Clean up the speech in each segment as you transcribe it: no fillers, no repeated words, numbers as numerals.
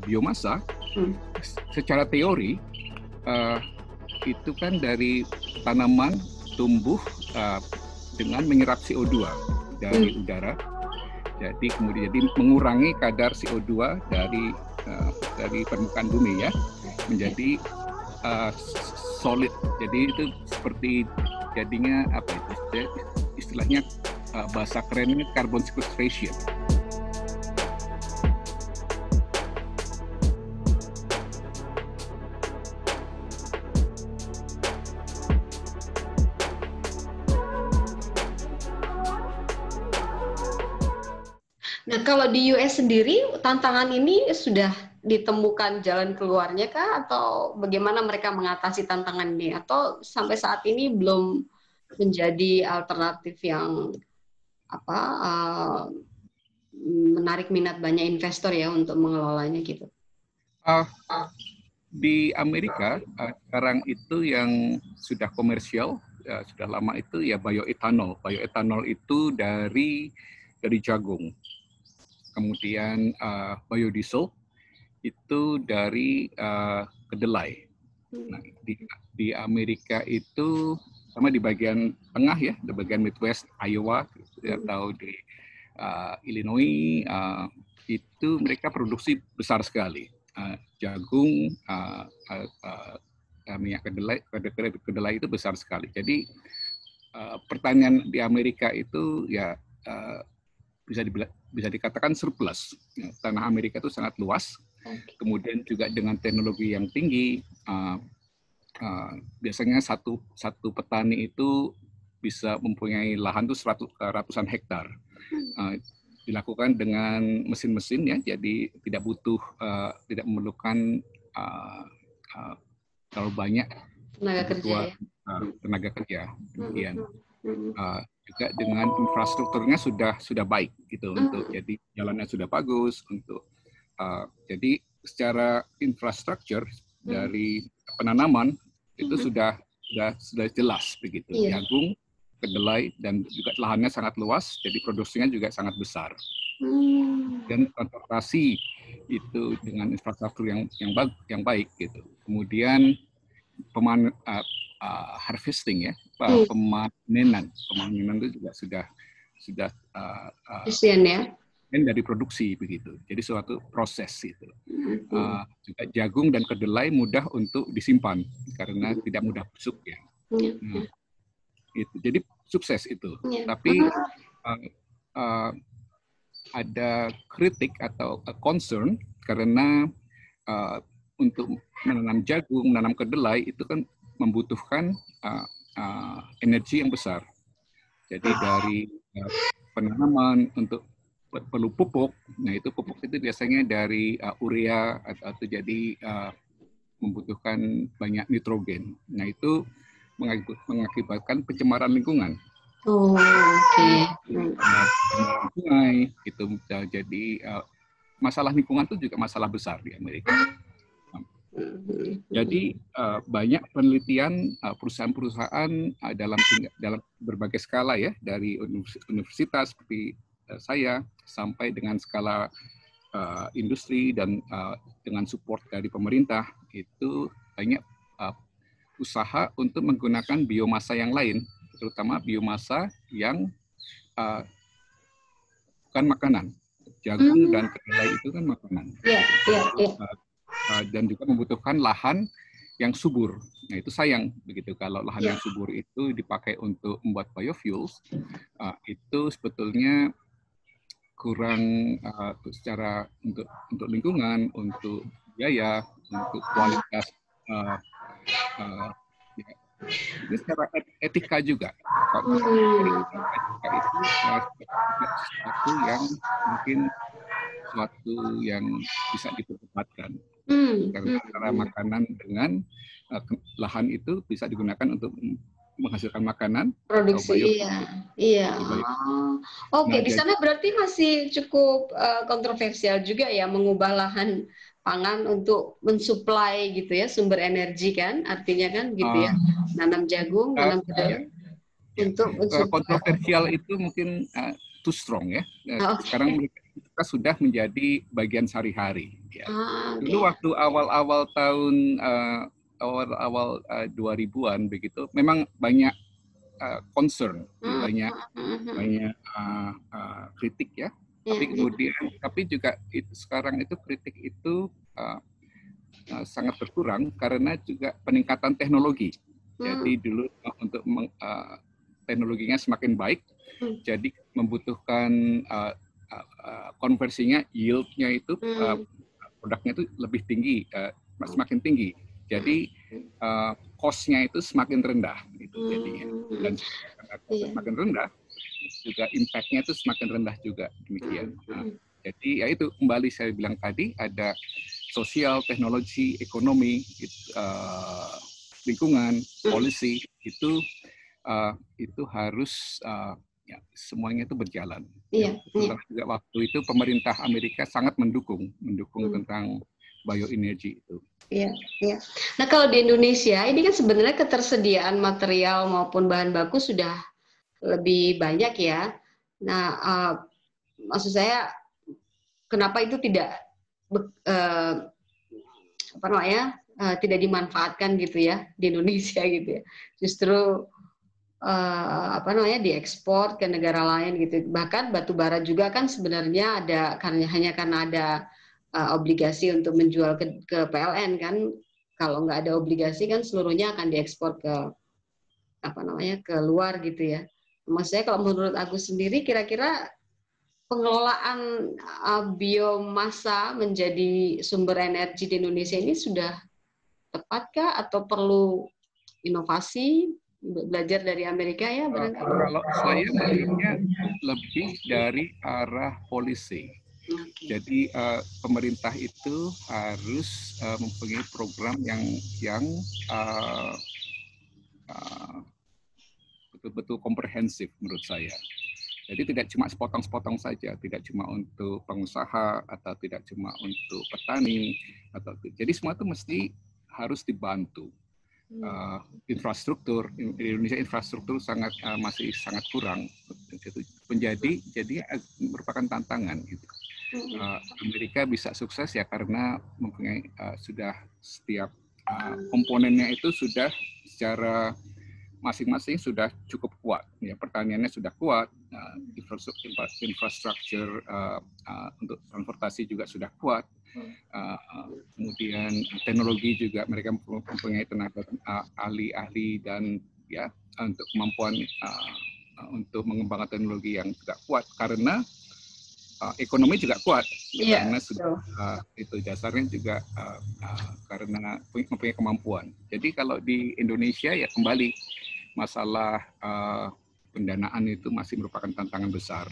biomasa, secara teori itu kan dari tanaman tumbuh dengan menyerap CO2 dari udara. Jadi kemudian mengurangi kadar CO2 dari permukaan bumi ya, menjadi solid. Jadi itu seperti jadinya apa itu istilahnya bahasa kerennya carbon sequestration. Nah, kalau di US sendiri, tantangan ini sudah ditemukan jalan keluarnya kah? Atau bagaimana mereka mengatasi tantangan ini? Atau sampai saat ini belum menjadi alternatif yang menarik minat banyak investor ya untuk mengelolanya gitu? Di Amerika sekarang itu yang sudah komersial, sudah lama itu ya bioetanol. Bioetanol itu dari jagung. Kemudian biodiesel itu dari kedelai. Nah, di Amerika itu sama di bagian tengah ya, di bagian Midwest, Iowa atau di Illinois, itu mereka produksi besar sekali jagung, minyak kedelai itu besar sekali. Jadi pertanian di Amerika itu ya bisa dikatakan surplus. Tanah Amerika itu sangat luas, kemudian juga dengan teknologi yang tinggi. Biasanya satu petani itu bisa mempunyai lahan itu ratusan hektar. Dilakukan dengan mesin-mesin ya, jadi tidak memerlukan terlalu banyak tenaga kerja. Kemudian juga dengan infrastrukturnya sudah baik gitu, untuk jadi jalannya sudah bagus untuk jadi secara infrastruktur dari penanaman itu sudah jelas begitu. Jagung, kedelai, dan juga lahannya sangat luas, jadi produksinya juga sangat besar. Dan transportasi itu dengan infrastruktur yang baik gitu. Kemudian harvesting ya, pemanenan itu juga sudah dari produksi begitu. Jadi suatu proses itu. Juga jagung dan kedelai mudah untuk disimpan karena tidak mudah busuk ya. Itu. Jadi sukses itu. Tapi ada kritik atau concern karena untuk menanam jagung, menanam kedelai itu kan membutuhkan energi yang besar. Jadi dari penanaman untuk perlu pupuk. Nah itu pupuk itu biasanya dari urea atau jadi membutuhkan banyak nitrogen. Nah itu mengakibatkan pencemaran lingkungan. Sungai itu jadi masalah lingkungan itu juga masalah besar di Amerika. Jadi banyak penelitian perusahaan-perusahaan dalam berbagai skala ya, dari universitas seperti saya sampai dengan skala industri dan dengan support dari pemerintah, itu banyak usaha untuk menggunakan biomasa yang lain, terutama biomasa yang bukan makanan. Jagung dan kedelai itu kan makanan. Dan juga membutuhkan lahan yang subur. Nah itu sayang begitu kalau lahan yang subur itu dipakai untuk membuat biofuels, itu sebetulnya kurang secara untuk lingkungan, untuk biaya, untuk kualitas. Ini secara etika juga. Etika itu sesuatu yang mungkin bisa diperdebatkan. Karena makanan dengan lahan itu bisa digunakan untuk menghasilkan makanan. Produksi, iya. Oke, di sana berarti masih cukup kontroversial juga ya, mengubah lahan pangan untuk mensuplai gitu ya, sumber energi kan, artinya kan gitu ya, nanam jagung, nanam kedelai. Untuk kontroversial itu mungkin too strong ya. Sekarang kita sudah menjadi bagian sehari-hari. Ya. Okay. Dulu waktu awal-awal tahun 2000-an begitu, memang banyak concern, banyak kritik ya. Tapi kemudian, tapi juga sekarang itu kritik itu sangat berkurang karena juga peningkatan teknologi. Jadi dulu untuk teknologinya semakin baik, jadi membutuhkan konversinya, yield-nya itu produknya itu lebih tinggi, semakin tinggi. Jadi cost-nya itu semakin rendah, gitu jadinya. Dan semakin rendah, juga impact-nya itu semakin rendah juga demikian. Jadi ya itu kembali saya bilang tadi ada sosial, teknologi, ekonomi, lingkungan, policy itu harus ya, semuanya itu berjalan. Iya. Juga waktu itu pemerintah Amerika sangat mendukung tentang bioenergi itu. Iya. Nah kalau di Indonesia ini kan sebenarnya ketersediaan material maupun bahan baku sudah lebih banyak ya. Nah maksud saya kenapa itu tidak tidak dimanfaatkan gitu ya di Indonesia gitu ya. Justru diekspor ke negara lain gitu. Bahkan batu bara juga kan sebenarnya ada karena ada obligasi untuk menjual ke PLN kan. Kalau nggak ada obligasi kan seluruhnya akan diekspor ke ke luar gitu ya. Maksudnya kalau menurut Agus sendiri kira-kira pengelolaan biomasa menjadi sumber energi di Indonesia ini sudah tepatkah atau perlu inovasi? Belajar dari Amerika ya barangkali. Kalau saya melihatnya lebih dari arah polisi. Jadi pemerintah itu harus mempunyai program yang betul-betul komprehensif menurut saya. Jadi tidak cuma sepotong-sepotong saja, tidak cuma untuk pengusaha atau tidak cuma untuk petani jadi semua itu mesti harus dibantu. Infrastruktur di Indonesia masih sangat kurang. Jadi merupakan tantangan gitu. Amerika bisa sukses ya karena mempunyai sudah setiap komponennya itu sudah secara masing-masing sudah cukup kuat. Ya, pertaniannya sudah kuat, infrastruktur untuk transportasi juga sudah kuat. Kemudian teknologi juga mereka mempunyai tenaga ahli-ahli dan ya untuk kemampuan untuk mengembangkan teknologi yang juga kuat karena ekonomi juga kuat karena sudah itu dasarnya juga karena mempunyai kemampuan. Jadi kalau di Indonesia ya kembali masalah pendanaan itu masih merupakan tantangan besar.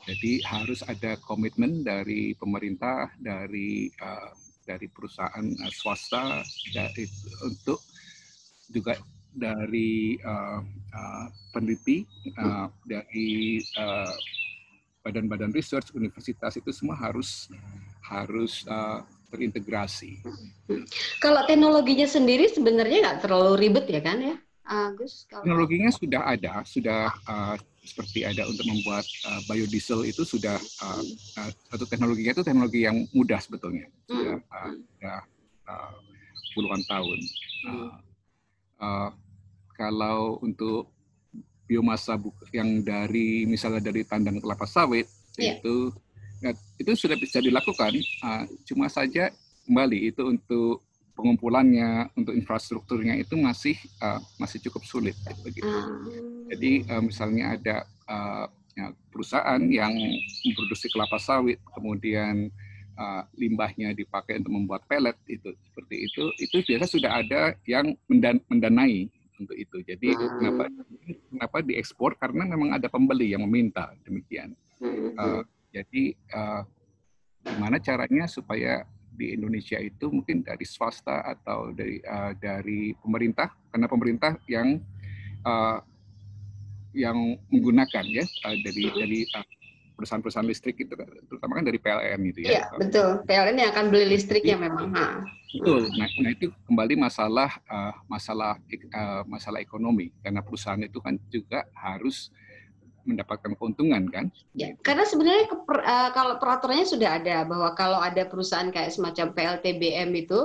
Jadi harus ada komitmen dari pemerintah, dari perusahaan swasta, untuk juga dari peneliti, dari badan-badan research, universitas itu semua harus terintegrasi. Kalau teknologinya sendiri sebenarnya nggak terlalu ribet ya kan ya, Agus? Teknologinya sudah ada, seperti ada untuk membuat biodiesel itu sudah satu teknologinya itu teknologi yang mudah sebetulnya, sudah puluhan tahun. Kalau untuk biomasa yang misalnya dari tandan kelapa sawit itu sudah bisa dilakukan, cuma saja kembali itu untuk pengumpulannya, untuk infrastrukturnya itu masih cukup sulit begitu. Jadi misalnya ada perusahaan yang memproduksi kelapa sawit, kemudian limbahnya dipakai untuk membuat pelet seperti itu biasa sudah ada yang mendanai untuk itu. Jadi kenapa diekspor? Karena memang ada pembeli yang meminta demikian. Jadi gimana caranya supaya di Indonesia itu mungkin dari swasta atau dari pemerintah, karena pemerintah yang menggunakan ya dari perusahaan-perusahaan listrik itu terutama kan dari PLN gitu ya. Iya, betul. PLN yang akan beli listriknya memang. Betul. Nah itu kembali masalah ekonomi karena perusahaan itu kan juga harus mendapatkan keuntungan kan? Ya, karena sebenarnya kalau peraturannya sudah ada bahwa kalau ada perusahaan kayak semacam PLTBM itu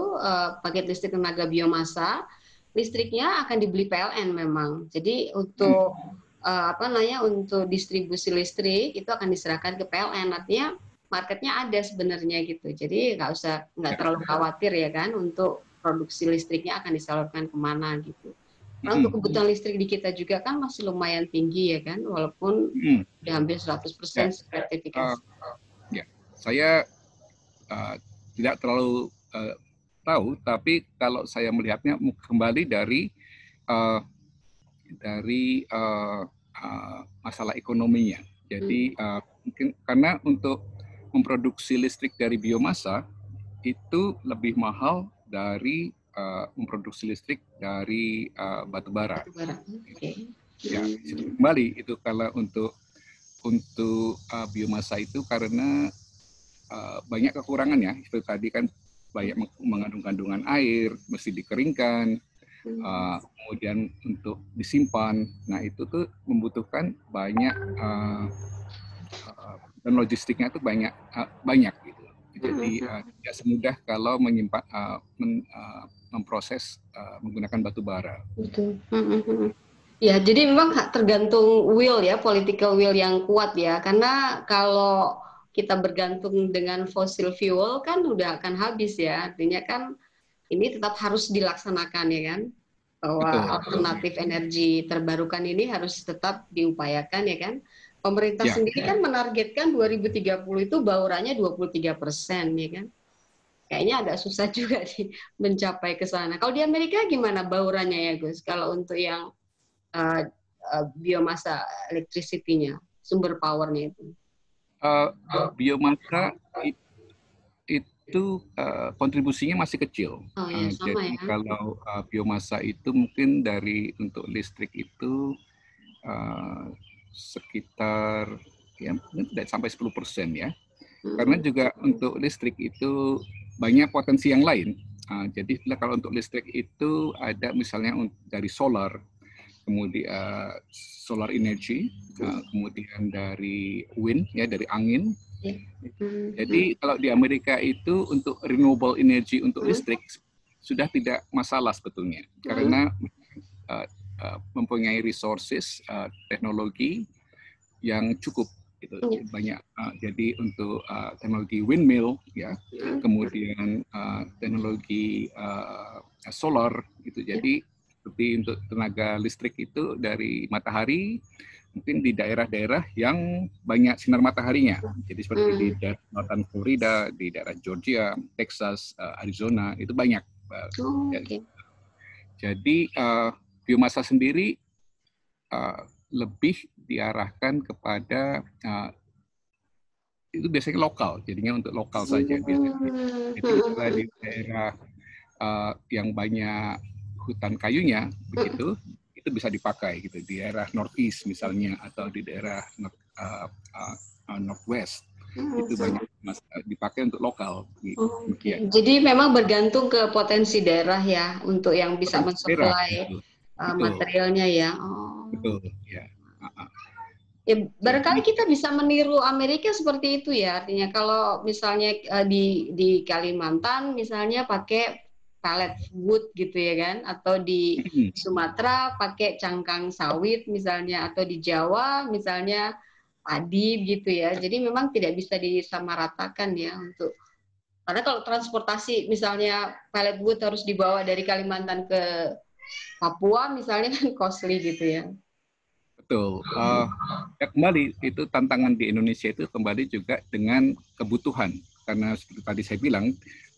paket listrik tenaga biomasa, listriknya akan dibeli PLN memang. Jadi untuk untuk distribusi listrik itu akan diserahkan ke PLN. Artinya marketnya ada sebenarnya gitu. Jadi nggak terlalu khawatir ya kan untuk produksi listriknya akan disalurkan kemana gitu. Nah, untuk kebutuhan listrik di kita juga kan masih lumayan tinggi ya kan, walaupun udah hampir 100% sertifikasi. Saya tidak terlalu tahu, tapi kalau saya melihatnya kembali dari masalah ekonominya. Jadi mungkin karena untuk memproduksi listrik dari biomasa itu lebih mahal dari memproduksi listrik dari batu bara. Ya, kembali itu kalau untuk biomasa itu karena banyak kekurangannya. Itu tadi kan banyak mengandung kandungan air, mesti dikeringkan, kemudian untuk disimpan. Nah itu tuh membutuhkan banyak dan logistiknya itu banyak gitu. Jadi tidak semudah kalau menyimpan memproses menggunakan batu bara. Betul. Ya, jadi memang tergantung will ya, political will yang kuat ya. Karena kalau kita bergantung dengan fossil fuel kan udah akan habis ya. Artinya kan ini tetap harus dilaksanakan ya kan. Bahwa alternatif energi terbarukan ini harus tetap diupayakan ya kan. Pemerintah sendiri kan menargetkan 2030 itu baurannya 23% ya kan. Kayaknya agak susah juga sih mencapai ke sana. Kalau di Amerika gimana baurannya ya Gus? Kalau untuk yang biomasa electricity-nya, sumber powernya itu? Biomasa itu kontribusinya masih kecil. Jadi kalau biomasa itu mungkin untuk listrik itu sekitar tidak sampai 10% ya. Karena juga untuk listrik itu banyak potensi yang lain. Jadi kalau untuk listrik itu ada misalnya dari solar, kemudian solar energy, kemudian dari wind ya dari angin. Jadi kalau di Amerika itu untuk renewable energy untuk listrik sudah tidak masalah sebetulnya karena mempunyai resources teknologi yang cukup gitu banyak. Jadi untuk teknologi windmill ya, kemudian teknologi solar gitu. Jadi seperti untuk tenaga listrik itu dari matahari, mungkin di daerah-daerah yang banyak sinar mataharinya. Jadi seperti di daerah selatan Florida, di daerah Georgia, Texas, Arizona itu banyak. Jadi biomasa sendiri lebih diarahkan kepada itu biasanya lokal, jadinya untuk lokal saja biasanya. Jadi di daerah yang banyak hutan kayunya begitu itu bisa dipakai gitu di daerah northeast misalnya atau di daerah northwest itu banyak dipakai untuk lokal. Jadi memang bergantung ke potensi daerah ya untuk yang bisa mensuplai materialnya ya. Betul ya. Ya, barangkali kita bisa meniru Amerika seperti itu ya. Artinya kalau misalnya di Kalimantan misalnya pakai pellet wood gitu ya kan, atau di Sumatera pakai cangkang sawit misalnya, atau di Jawa misalnya padi gitu ya. Jadi memang tidak bisa disamaratakan ya untuk karena kalau transportasi misalnya pellet wood harus dibawa dari Kalimantan ke Papua misalnya kan costly gitu ya. Betul. Ya kembali itu tantangan di Indonesia itu kembali juga dengan kebutuhan karena seperti tadi saya bilang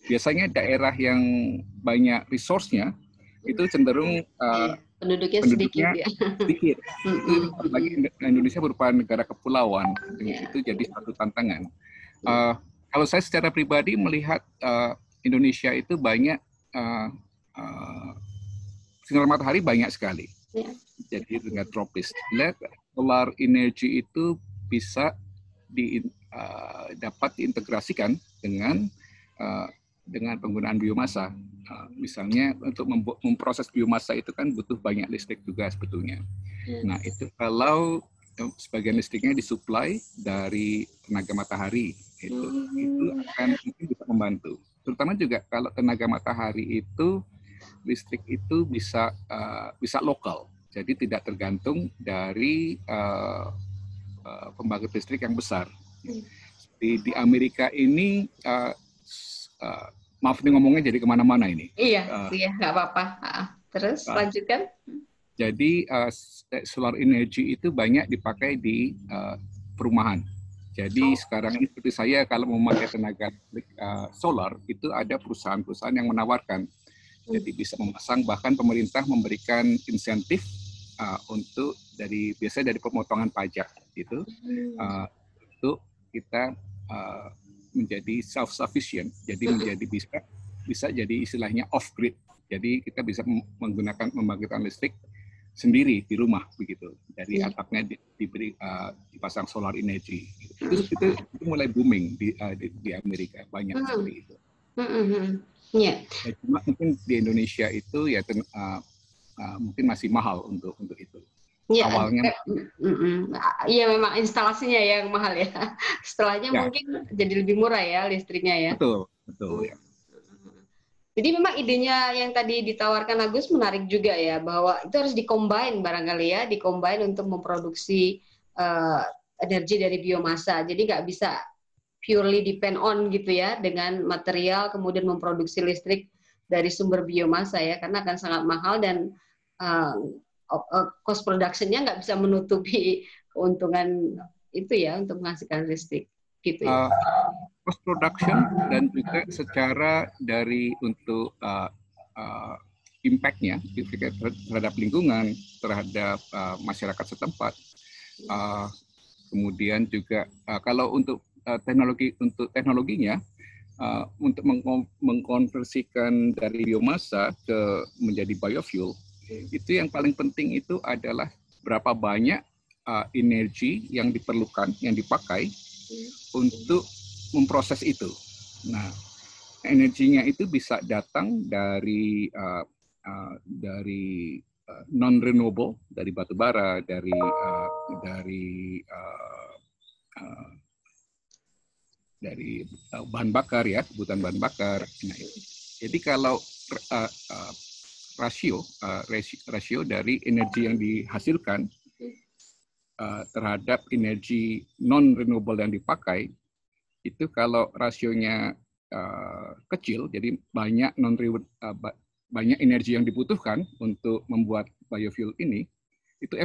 biasanya daerah yang banyak resource-nya itu cenderung penduduknya sedikit. Itu bagi Indonesia merupakan negara kepulauan, itu jadi satu tantangan. Kalau saya secara pribadi melihat Indonesia itu banyak sinar matahari banyak sekali. Jadi dengan tropis. Solar energy itu bisa dapat diintegrasikan dengan penggunaan biomasa. Misalnya untuk memproses biomasa itu kan butuh banyak listrik juga sebetulnya. Nah itu kalau sebagian listriknya disuplai dari tenaga matahari. Itu akan mungkin bisa membantu. Terutama juga kalau tenaga matahari itu listrik itu bisa lokal, jadi tidak tergantung dari pembangkit listrik yang besar. Di Amerika ini, maaf nih ngomongnya jadi kemana-mana ini. Iya, nggak apa-apa. Terus lanjutkan. Jadi solar energy itu banyak dipakai di perumahan. Jadi sekarang ini seperti saya kalau memakai tenaga solar itu ada perusahaan-perusahaan yang menawarkan. Jadi bisa memasang, bahkan pemerintah memberikan insentif untuk biasanya dari pemotongan pajak gitu, untuk kita menjadi self-sufficient. Jadi menjadi bisa jadi istilahnya off-grid. Jadi kita bisa menggunakan pembangkitan listrik sendiri di rumah begitu. Dari atapnya dipasang solar energy. Itu mulai booming di Amerika, banyak seperti itu. Ya, cuma mungkin di Indonesia itu ya mungkin masih mahal untuk itu. Ya, awalnya. Iya memang instalasinya yang mahal ya. Setelahnya mungkin jadi lebih murah ya listriknya ya. Betul ya. Jadi memang idenya yang tadi ditawarkan Agus menarik juga ya, bahwa itu harus dikombin barangkali ya, dikombin untuk memproduksi energi dari biomasa. Jadi nggak bisa purely depend on gitu ya, dengan material kemudian memproduksi listrik dari sumber biomasa ya, karena akan sangat mahal dan cost production-nya nggak bisa menutupi keuntungan itu ya untuk menghasilkan listrik gitu ya. Cost production dan juga secara dari untuk impact-nya terhadap lingkungan, terhadap masyarakat setempat. Kemudian juga kalau untuk teknologinya, untuk mengkonversikan dari biomasa menjadi biofuel, itu yang paling penting itu adalah berapa banyak energi yang diperlukan, yang dipakai untuk memproses itu. Nah, energinya itu bisa datang dari non-renewable, dari batu bara, dari bahan bakar ya, kebutuhan bahan bakar. Nah, jadi kalau rasio dari energi yang dihasilkan terhadap energi non-renewable yang dipakai, itu kalau rasionya kecil, jadi banyak banyak energi yang dibutuhkan untuk membuat biofuel ini, itu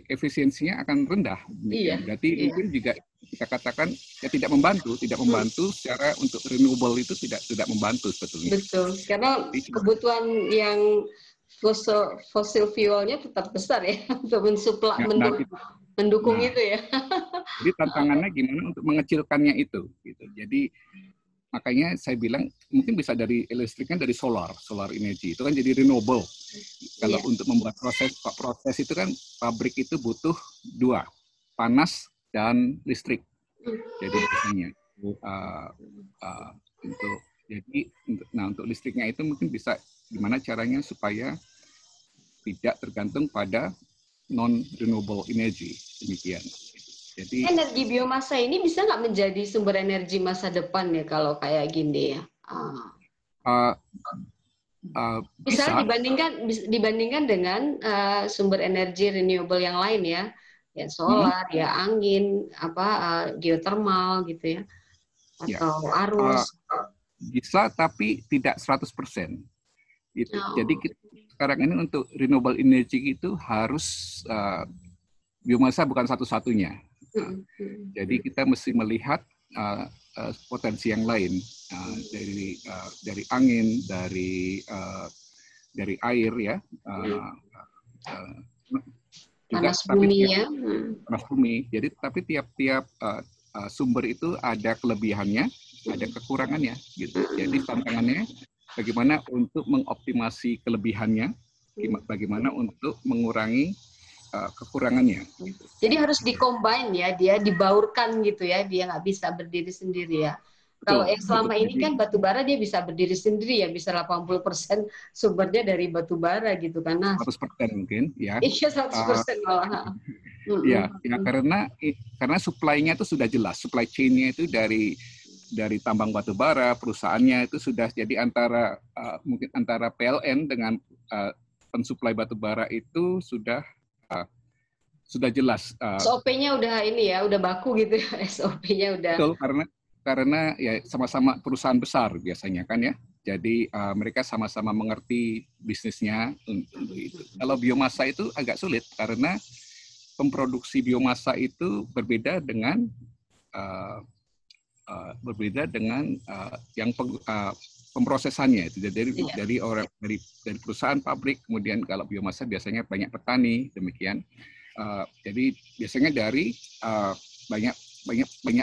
efisiensinya akan rendah. Iya, berarti mungkin juga kita katakan ya tidak membantu secara untuk renewable itu tidak membantu sebetulnya. Betul, karena kebutuhan yang fossil fuelnya tetap besar ya untuk mensuplai mendukung itu ya. Jadi tantangannya gimana untuk mengecilkannya itu gitu. Jadi makanya saya bilang mungkin bisa dari listriknya dari solar energy itu kan jadi renewable. Kalau untuk membuat proses itu kan pabrik itu butuh dua, panas dan listrik. Jadi biasanya untuk listriknya itu mungkin bisa gimana caranya supaya tidak tergantung pada non renewable energy, demikian. Jadi energi biomasa ini bisa nggak menjadi sumber energi masa depan ya kalau kayak gini ya? Bisa dibandingkan dengan sumber energi renewable yang lain ya, solar, ya angin, geothermal gitu ya, atau arus. Bisa tapi tidak 100%. Gitu. Jadi sekarang ini untuk renewable energy itu harus biomasa bukan satu-satunya. Jadi kita mesti melihat potensi yang lain dari angin, dari air ya, panas bumi ya. Panas bumi. Jadi tapi tiap sumber itu ada kelebihannya, ada kekurangannya. Gitu. Jadi tantangannya bagaimana untuk mengoptimasi kelebihannya, bagaimana untuk mengurangi kekurangannya. Jadi harus dikombin ya, dia dibaurkan gitu ya, dia nggak bisa berdiri sendiri ya. Kalau Betul, yang selama betul. ini kan batu bara dia bisa berdiri sendiri ya, bisa 80% sumbernya dari batu bara gitu kan. Nah, 100% mungkin ya. iya 100% malah. Ya, ya karena supply-nya itu sudah jelas, supply chain-nya itu dari tambang batu bara, perusahaannya itu sudah jadi mungkin antara PLN dengan pensuplai batu bara itu sudah jelas. SOP-nya udah ini ya, udah baku gitu ya, SOP-nya udah. Betul, karena ya sama-sama perusahaan besar biasanya kan ya. Jadi mereka sama-sama mengerti bisnisnya untuk itu. Kalau biomasa itu agak sulit karena pemproduksi biomasa itu berbeda dengan yang pemrosesannya itu dari perusahaan pabrik, kemudian kalau biomasa biasanya banyak petani demikian. Jadi biasanya dari banyak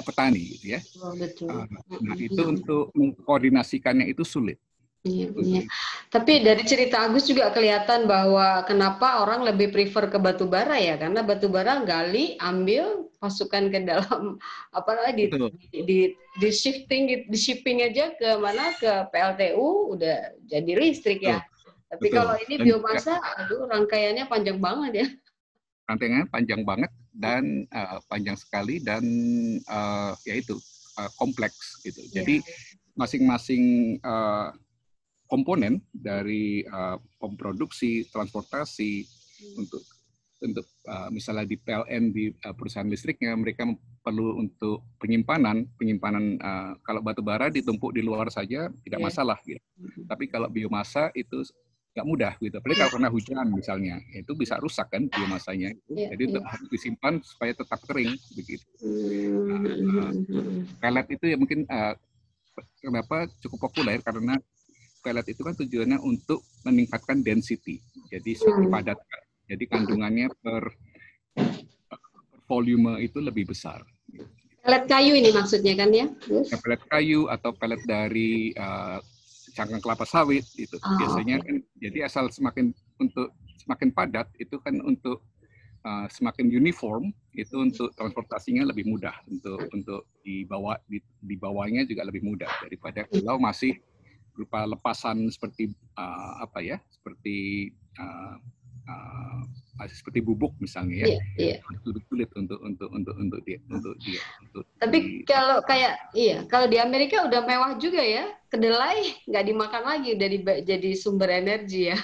petani gitu ya. Oh, betul. Nah itu untuk mengkoordinasikannya itu sulit. Iya, iya. Tapi dari cerita Agus juga kelihatan bahwa kenapa orang lebih prefer ke batu bara ya, karena batu bara gali, ambil, masukkan ke dalam apa namanya di shifting, di shipping aja ke mana ke PLTU udah jadi listrik ya. Tapi betul. kalau ini biomasa, aduh rangkaiannya panjang banget ya. Rangkaiannya panjang banget dan panjang sekali dan yaitu kompleks gitu. Jadi masing-masing komponen dari pemproduksi, transportasi untuk misalnya di PLN di perusahaan listriknya mereka perlu untuk penyimpanan kalau batu bara ditumpuk di luar saja tidak masalah gitu. Tapi kalau biomasa itu nggak mudah gitu. Apalagi kalau kena hujan misalnya, itu bisa rusak kan biomasanya itu. Jadi harus disimpan supaya tetap kering begitu. Pellet itu ya mungkin kenapa cukup populer karena pellet itu kan tujuannya untuk meningkatkan density. Jadi dipadatkan. Jadi kandungannya per volume itu lebih besar. Pellet kayu ini maksudnya kan ya? Pellet kayu atau pellet dari cangkang kelapa sawit itu biasanya kan jadi asal semakin padat itu kan untuk semakin uniform itu untuk transportasinya lebih mudah untuk dibawanya juga lebih mudah daripada kalau masih berupa lepasan seperti seperti bubuk misalnya ya. Sulit untuk dia. Tapi kalau di Amerika udah mewah juga ya. Kedelai nggak dimakan lagi, udah jadi sumber energi ya.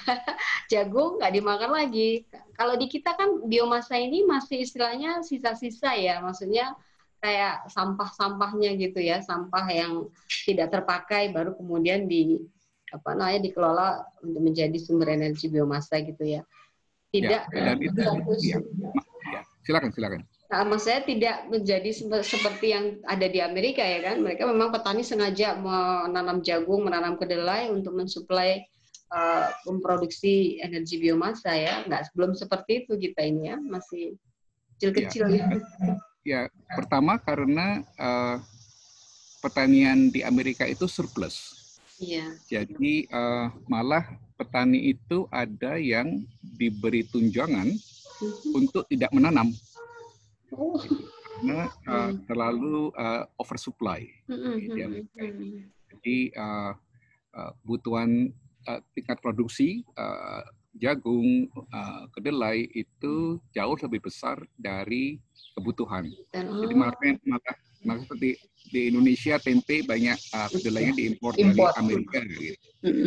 Jagung nggak dimakan lagi. Kalau di kita kan biomasa ini masih istilahnya sisa-sisa ya, maksudnya kayak sampah-sampahnya gitu ya, sampah yang tidak terpakai baru kemudian dikelola untuk menjadi sumber energi biomasa gitu ya. Tidak. Dan itu silakan. Nah, maksudnya tidak menjadi seperti yang ada di Amerika ya kan. Mereka memang petani sengaja menanam jagung, menanam kedelai untuk mensuplai memproduksi energi biomasa ya. Belum seperti itu kita ini ya, masih kecil-kecil. Ya, pertama karena pertanian di Amerika itu surplus. Iya. Jadi malah petani itu ada yang diberi tunjangan untuk tidak menanam. Karena terlalu oversupply. Jadi kebutuhan tingkat produksi jagung, kedelai itu jauh lebih besar dari kebutuhan. Jadi malah seperti di Indonesia tempe banyak kedelainya diimpor dari Amerika gitu.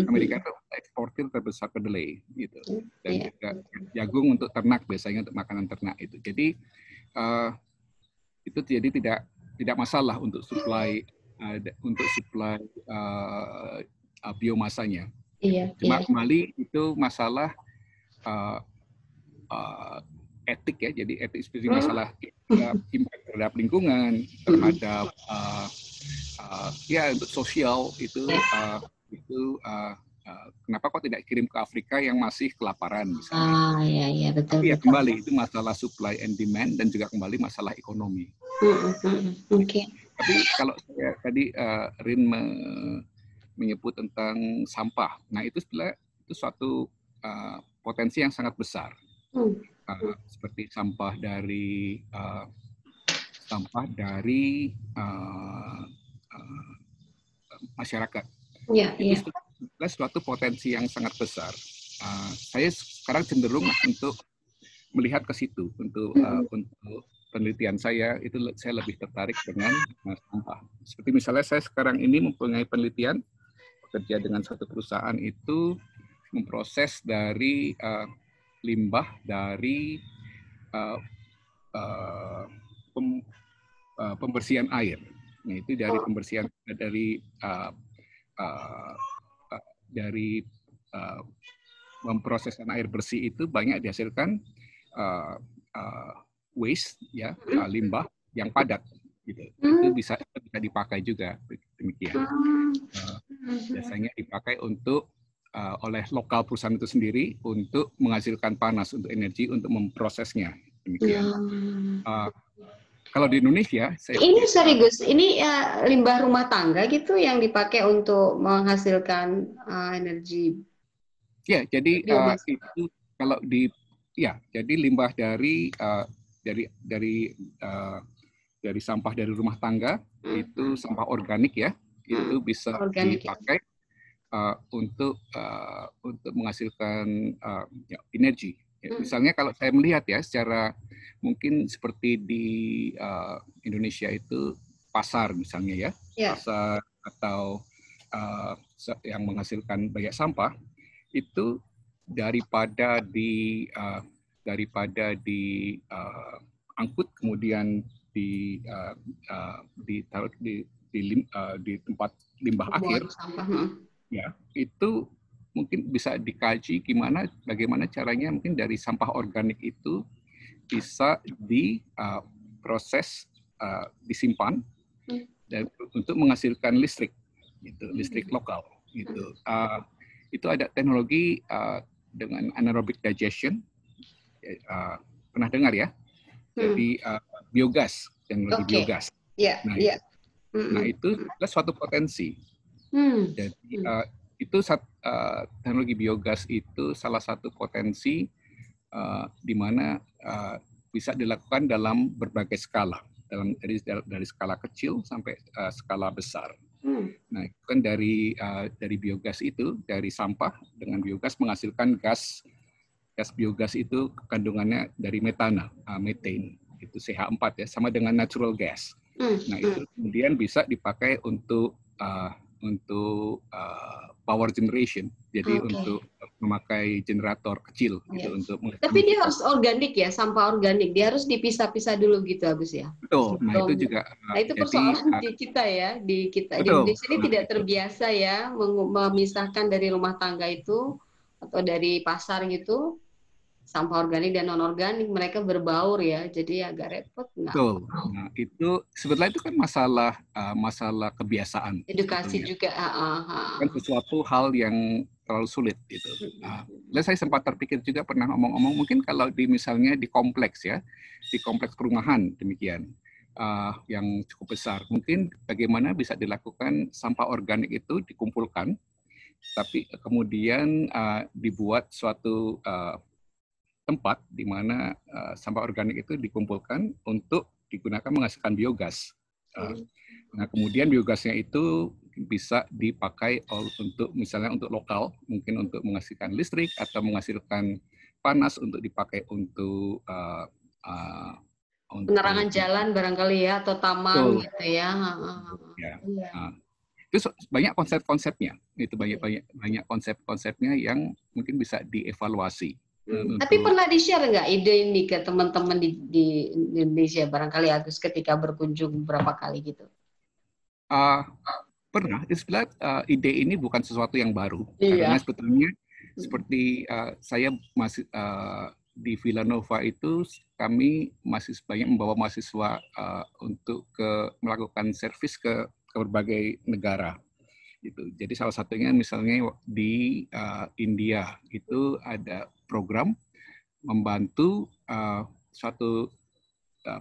Amerika itu eksportir terbesar kedelai gitu. Dan juga jagung untuk ternak biasanya untuk makanan ternak itu. Jadi itu jadi tidak masalah untuk supply biomasanya. Cuma kembali itu masalah etik ya, jadi etik seperti masalah impact terhadap lingkungan, terhadap untuk sosial itu kenapa kok tidak kirim ke Afrika yang masih kelaparan misalnya. Betul. Tapi ya kembali itu masalah supply and demand dan juga kembali masalah ekonomi. Tapi kalau saya tadi Rin menyebut tentang sampah, nah itu sebenarnya itu suatu potensi yang sangat besar. Seperti sampah dari masyarakat. Ya, Itu suatu potensi yang sangat besar. Saya sekarang cenderung untuk melihat ke situ untuk penelitian saya. Itu saya lebih tertarik dengan sampah. Seperti misalnya saya sekarang ini mempunyai penelitian bekerja dengan satu perusahaan itu memproses dari limbah dari pembersihan air. Nah, itu dari pembersihan dari memproses air bersih itu banyak dihasilkan waste, ya, limbah yang padat. Gitu. Itu bisa dipakai juga demikian. Biasanya dipakai untuk oleh lokal perusahaan itu sendiri untuk menghasilkan panas untuk energi untuk memprosesnya demikian. Kalau di Indonesia, ini serius, ini limbah rumah tangga gitu yang dipakai untuk menghasilkan energi. Ya, jadi itu kalau jadi limbah dari sampah dari rumah tangga itu sampah organik ya, itu bisa dipakai untuk menghasilkan energi. Ya, misalnya kalau saya melihat ya secara mungkin seperti di Indonesia itu pasar misalnya ya, pasar atau yang menghasilkan banyak sampah itu daripada diangkut kemudian ditaruh di tempat limbah akhir. Ya, itu mungkin bisa dikaji bagaimana caranya mungkin dari sampah organik itu bisa diproses, disimpan dan untuk menghasilkan listrik, gitu, listrik lokal, gitu. Itu ada teknologi dengan anaerobic digestion, pernah dengar ya? Jadi biogas, teknologi biogas. Nah, itu adalah suatu potensi. Jadi itu teknologi biogas itu salah satu potensi di mana bisa dilakukan dalam berbagai skala, dari skala kecil sampai skala besar. Nah, itu kan dari biogas itu, dari sampah dengan biogas menghasilkan gas biogas itu kandungannya dari metana, methane, itu CH4 ya, sama dengan natural gas. Nah, itu kemudian bisa dipakai untuk power generation, jadi untuk memakai generator kecil gitu untuk. Tapi dia harus organik ya, sampah organik. Dia harus dipisah-pisah dulu gitu, Agus ya. Betul. Nah, itu juga. Nah, itu persoalan di kita ya, di Indonesia ini tidak terbiasa ya memisahkan dari rumah tangga itu atau dari pasar gitu. Sampah organik dan non organik mereka berbaur ya, jadi agak repot. Betul. Nah, itu sebetulnya itu kan masalah kebiasaan. Edukasi juga. Kan sesuatu hal yang terlalu sulit gitu. Dan saya sempat terpikir juga pernah ngomong-ngomong mungkin kalau misalnya di kompleks ya, di kompleks perumahan demikian yang cukup besar, mungkin bagaimana bisa dilakukan sampah organik itu dikumpulkan, tapi kemudian dibuat suatu tempat di mana sampah organik itu dikumpulkan untuk digunakan menghasilkan biogas. Nah, kemudian biogasnya itu bisa dipakai untuk misalnya untuk lokal, mungkin untuk menghasilkan listrik atau menghasilkan panas untuk dipakai untuk penerangan jalan barangkali ya, atau taman gitu ya. Itu banyak konsep-konsepnya. Itu banyak konsep-konsepnya yang mungkin bisa dievaluasi. Tapi pernah di-share nggak ide ini ke teman-teman di Indonesia barangkali Agus ketika berkunjung beberapa kali gitu? Pernah. Sebenarnya ide ini bukan sesuatu yang baru. Karena sebetulnya seperti saya masih di Villanova itu kami masih banyak membawa mahasiswa untuk melakukan servis ke berbagai negara. Gitu. Jadi salah satunya misalnya di India itu ada program membantu suatu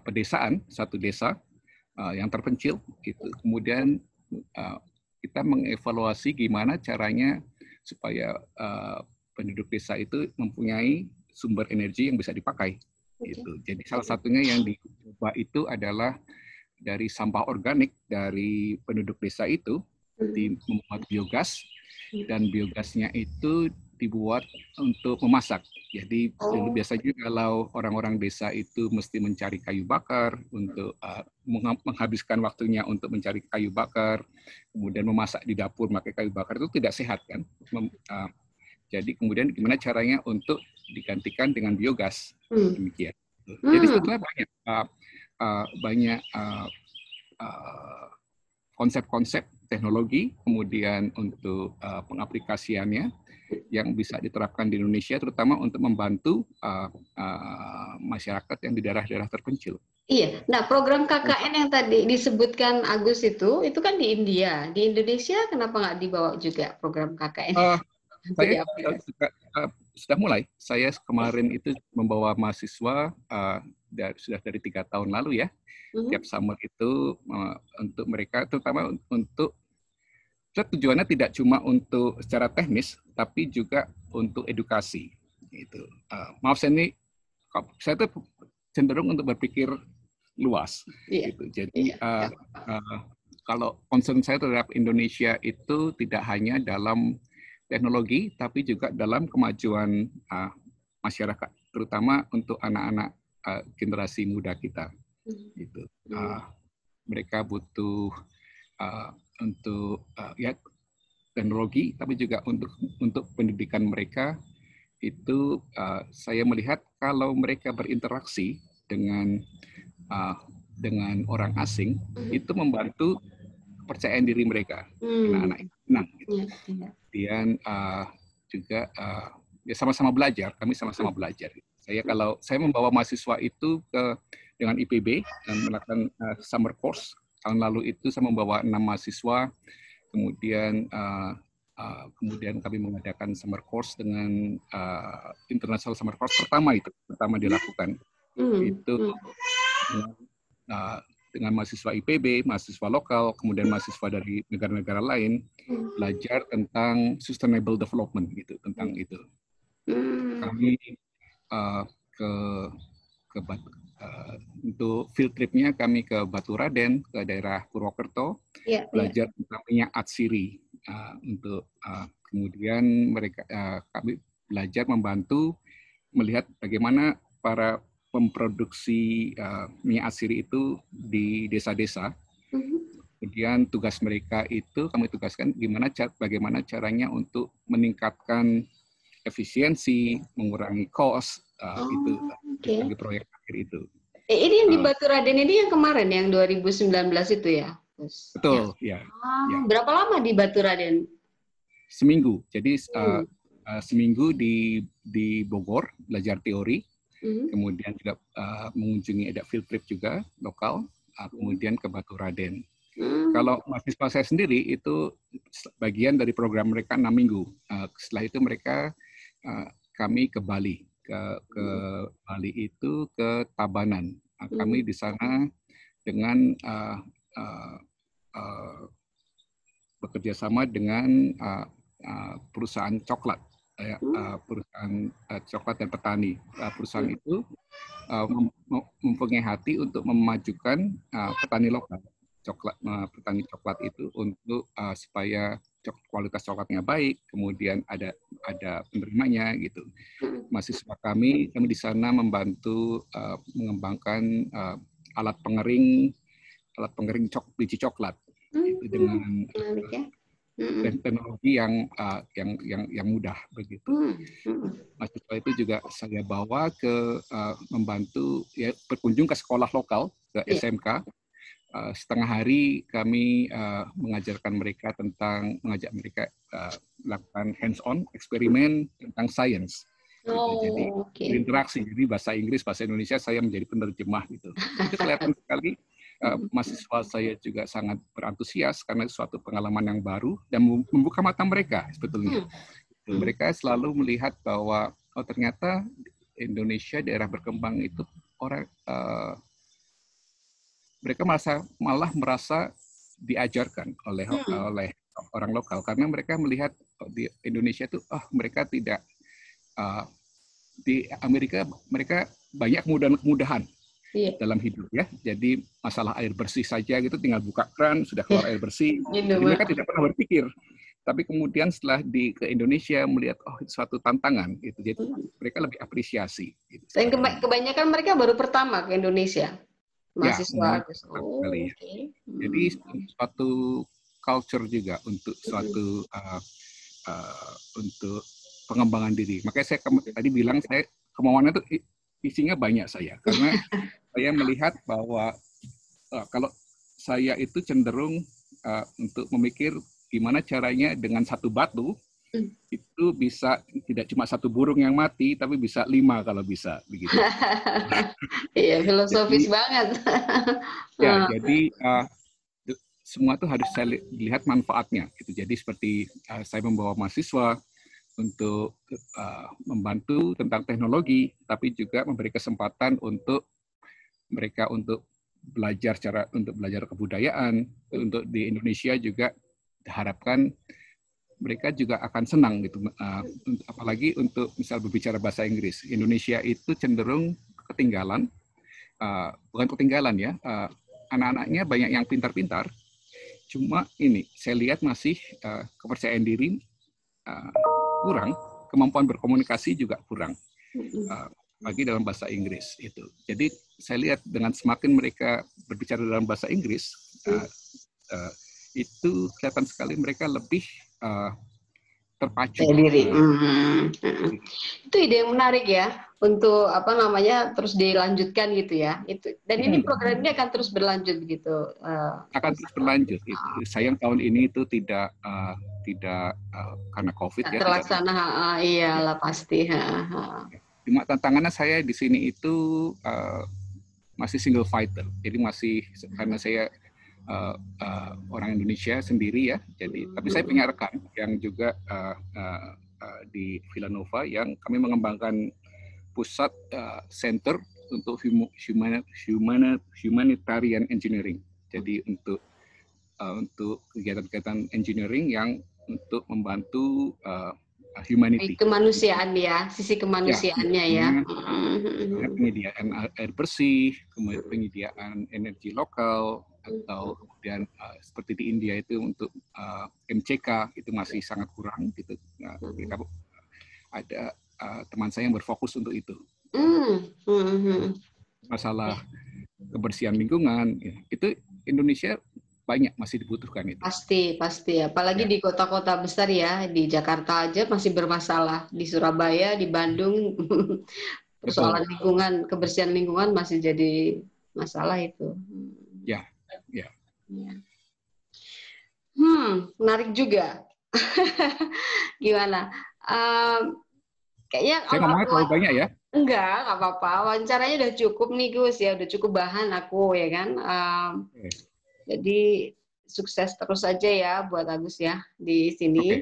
pedesaan, satu desa yang terpencil. Gitu. Kemudian kita mengevaluasi gimana caranya supaya penduduk desa itu mempunyai sumber energi yang bisa dipakai. Gitu. Jadi salah satunya yang dicoba itu adalah dari sampah organik dari penduduk desa itu membuat biogas, dan biogasnya itu dibuat untuk memasak. Jadi biasanya kalau orang-orang desa itu mesti mencari kayu bakar untuk menghabiskan waktunya untuk mencari kayu bakar, kemudian memasak di dapur pakai kayu bakar, itu tidak sehat kan. Jadi kemudian gimana caranya untuk digantikan dengan biogas, demikian. Jadi sebetulnya banyak konsep-konsep teknologi, kemudian untuk pengaplikasiannya yang bisa diterapkan di Indonesia, terutama untuk membantu masyarakat yang di daerah-daerah terpencil. Iya, nah program KKN yang tadi disebutkan Agus itu kan di India. Di Indonesia kenapa nggak dibawa juga program KKN? Saya sudah mulai. Saya kemarin itu membawa mahasiswa sudah dari 3 tahun lalu ya. Tiap summer itu untuk mereka, terutama untuk tujuannya tidak cuma untuk secara teknis, tapi juga untuk edukasi. Itu. Maaf saya tuh cenderung untuk berpikir luas. Gitu. Jadi kalau concern saya terhadap Indonesia itu tidak hanya dalam teknologi, tapi juga dalam kemajuan masyarakat, terutama untuk anak-anak generasi muda kita. Gitu. Mereka butuh untuk teknologi, tapi juga untuk pendidikan mereka itu saya melihat kalau mereka berinteraksi dengan orang asing itu membantu kepercayaan diri mereka, anak-anak itu senang. Gitu. Kemudian juga ya sama-sama belajar, kami sama-sama belajar. Kalau saya membawa mahasiswa itu dengan IPB dan melakukan summer course. Tahun lalu itu saya membawa 6 mahasiswa, kemudian kami mengadakan summer course dengan international summer course pertama dilakukan. Itu dengan mahasiswa IPB, mahasiswa lokal, kemudian mahasiswa dari negara-negara lain, belajar tentang sustainable development gitu, tentang itu. Kami untuk field tripnya kami ke Baturaden, ke daerah Purwokerto, belajar tentang minyak atsiri. Kemudian kami belajar membantu melihat bagaimana para pemproduksi minyak atsiri itu di desa-desa. Kemudian tugas mereka itu kami tugaskan bagaimana caranya untuk meningkatkan efisiensi, mengurangi cost, itu bagi proyek akhir itu. Ini yang di Baturaden ini yang kemarin yang 2019 itu ya? Betul, ya. Berapa lama di Baturaden? Seminggu. Jadi seminggu di Bogor belajar teori, kemudian juga mengunjungi ada field trip juga lokal, kemudian ke Baturaden. Kalau mahasiswa saya sendiri itu bagian dari program mereka 6 minggu. Setelah itu kami ke Bali. Ke Bali itu ke Tabanan. Kami di sana dengan bekerja sama dengan perusahaan coklat, perusahaan coklat dan petani. Perusahaan itu mempunyai hati untuk memajukan petani lokal, petani coklat itu untuk supaya kualitas coklatnya baik, kemudian ada penerimanya gitu. Mahasiswa kami di sana membantu mengembangkan alat pengering biji coklat itu dengan teknologi yang mudah begitu. Mahasiswa itu juga saya bawa membantu berkunjung ke sekolah lokal, ke SMK. Setengah hari kami mengajak mereka melakukan hands-on eksperimen tentang sains. Gitu. Jadi berinteraksi, jadi bahasa Inggris, bahasa Indonesia saya menjadi penerjemah gitu. Itu kelihatan sekali mahasiswa saya juga sangat berantusias karena suatu pengalaman yang baru dan membuka mata mereka sebetulnya. Mereka selalu melihat bahwa ternyata Indonesia daerah berkembang itu mereka malah merasa diajarkan oleh orang lokal karena mereka melihat di Indonesia itu mereka tidak di Amerika mereka banyak kemudahan dalam hidup ya. Jadi masalah air bersih saja gitu, tinggal buka keran sudah keluar air bersih. Jadi mereka tidak pernah berpikir. Tapi kemudian setelah ke Indonesia melihat itu suatu tantangan gitu. Jadi mereka lebih apresiasi. Gitu, dan kebanyakan mereka baru pertama ke Indonesia. Mahasiswa. Sekali. Jadi suatu culture juga untuk suatu untuk pengembangan diri. Makanya saya tadi bilang saya kemauannya itu isinya banyak saya, karena saya melihat bahwa kalau saya itu cenderung untuk memikir gimana caranya dengan satu batu itu bisa tidak cuma satu burung yang mati, tapi bisa 5 kalau bisa begitu. Iya, filosofis banget. Ya, jadi semua itu harus saya lihat manfaatnya. Gitu. Jadi seperti saya membawa mahasiswa untuk membantu tentang teknologi, tapi juga memberi kesempatan untuk mereka untuk belajar kebudayaan. Untuk di Indonesia juga diharapkan mereka juga akan senang gitu, apalagi untuk misal berbicara bahasa Inggris. Indonesia itu cenderung ketinggalan, bukan ketinggalan ya, anak-anaknya banyak yang pintar-pintar, cuma ini saya lihat masih kepercayaan diri kurang, kemampuan berkomunikasi juga kurang, bagi dalam bahasa Inggris itu. Jadi saya lihat dengan semakin mereka berbicara dalam bahasa Inggris, itu kelihatan sekali mereka lebih terpacu. Diri. Itu ide yang menarik ya untuk terus dilanjutkan gitu ya. Dan ini program ini akan terus berlanjut gitu. Akan terus berlanjut. Sayang tahun ini itu tidak karena COVID ya. Terlaksana, iyalah pasti. Cuma tantangannya saya di sini itu masih single fighter. Jadi masih karena saya orang Indonesia sendiri ya, jadi tapi saya punya rekan yang juga di Villanova yang kami mengembangkan pusat center untuk humanitarian engineering. Jadi untuk kegiatan-kegiatan engineering yang untuk membantu humanity. Kemanusiaan ya, sisi kemanusiaannya ya. Penyediaan air bersih, kemudian penyediaan energi lokal, atau kemudian seperti di India itu untuk MCK itu masih sangat kurang gitu. Ada teman saya yang berfokus untuk itu. Masalah kebersihan lingkungan itu Indonesia banyak masih dibutuhkan itu. Pasti apalagi di kota-kota besar ya, di Jakarta aja masih bermasalah, di Surabaya, di Bandung persoalan lingkungan, kebersihan lingkungan masih jadi masalah itu. Ya. Menarik juga. Gimana? Kayaknya saya ngomongnya terlalu banyak ya? Enggak apa-apa. Wawancaranya udah cukup nih Gus ya, udah cukup bahan aku ya kan. Jadi sukses terus aja ya buat Agus ya di sini.